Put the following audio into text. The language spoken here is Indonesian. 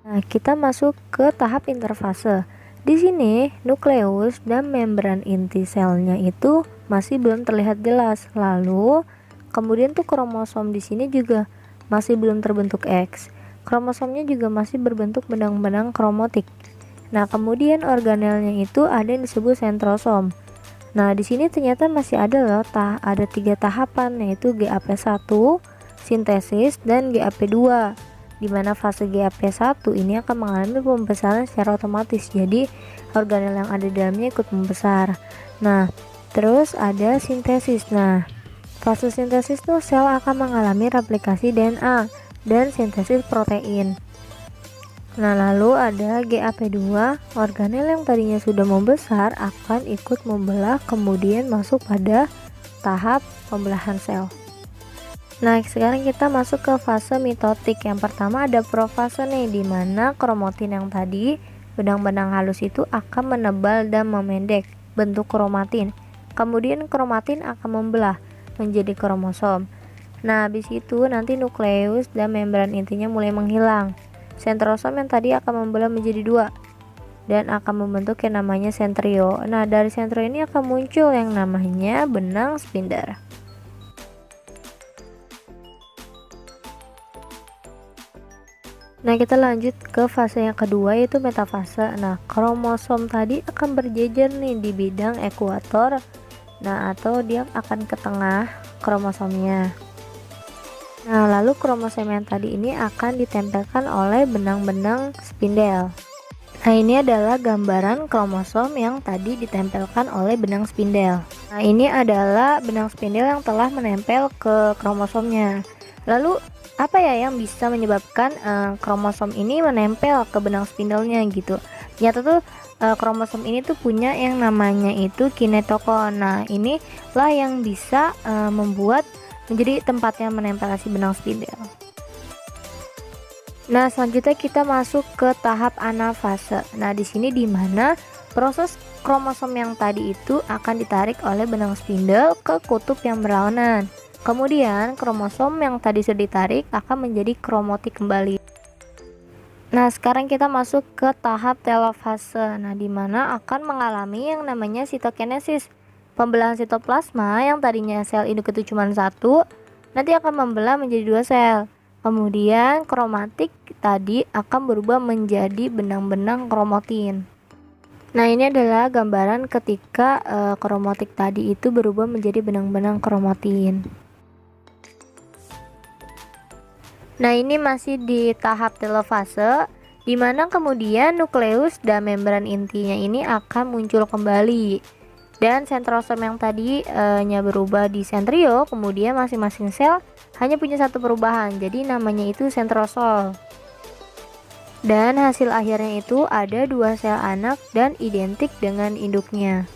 Nah, kita masuk ke tahap interfase. Di sini, nukleus dan membran inti selnya itu masih belum terlihat jelas. Lalu, kemudian tuh kromosom di sini juga masih belum terbentuk X. Kromosomnya juga masih berbentuk benang-benang kromatik. Nah, kemudian organelnya itu ada yang disebut sentrosom. Nah, di sini ternyata masih ada loh, ada 3 tahapan, yaitu GAP1, sintesis, dan GAP2. Di mana fase GAP1 ini akan mengalami pembesaran secara otomatis, jadi organel yang ada di dalamnya ikut membesar. Nah, terus ada sintesis. Nah, fase sintesis tuh sel akan mengalami replikasi DNA dan sintesis protein. Nah, lalu ada GAP2, organel yang tadinya sudah membesar akan ikut membelah, kemudian masuk pada tahap pembelahan sel. Nah, sekarang kita masuk ke fase mitotik. Yang pertama ada profase nih, dimana kromatin yang tadi benang-benang halus itu akan menebal dan memendek bentuk kromatin. Kemudian kromatin akan membelah menjadi kromosom. Nah, habis itu nanti nukleus dan membran intinya mulai menghilang. Sentrosom yang tadi akan membelah menjadi 2 dan akan membentuk yang namanya sentrio. Nah, dari sentrio ini akan muncul yang namanya benang spindle. Nah, kita lanjut ke fase yang kedua, yaitu metafase. Nah, kromosom tadi akan berjejer nih di bidang ekuator. Nah, atau dia akan ke tengah kromosomnya. Nah, lalu kromosom yang tadi ini akan ditempelkan oleh benang-benang spindel. Nah, ini adalah gambaran kromosom yang tadi ditempelkan oleh benang spindel. Nah, ini adalah benang spindel yang telah menempel ke kromosomnya. Lalu apa ya yang bisa menyebabkan kromosom ini menempel ke benang spindelnya gitu? Ternyata tuh kromosom ini tuh punya yang namanya itu kinetokon. Nah, inilah yang bisa membuat menjadi tempatnya menempel si benang spindel. Nah, selanjutnya kita masuk ke tahap anafase. Nah, di sini di mana proses kromosom yang tadi itu akan ditarik oleh benang spindel ke kutub yang berlawanan. Kemudian kromosom yang tadi sudah ditarik akan menjadi kromatik kembali. Nah, sekarang kita masuk ke tahap telofase. Nah, di mana akan mengalami yang namanya sitokinesis. Pembelahan sitoplasma yang tadinya sel induk itu cuma 1, nanti akan membelah menjadi 2 sel. Kemudian kromatik tadi akan berubah menjadi benang-benang kromatin. Nah, ini adalah gambaran ketika kromatik tadi itu berubah menjadi benang-benang kromatin. Nah, ini masih di tahap telofase, di mana kemudian nukleus dan membran intinya ini akan muncul kembali. Dan sentrosom yang tadinya berubah di sentrio, kemudian masing-masing sel hanya punya satu perubahan, jadi namanya itu sentrosol. Dan hasil akhirnya itu ada 2 sel anak dan identik dengan induknya.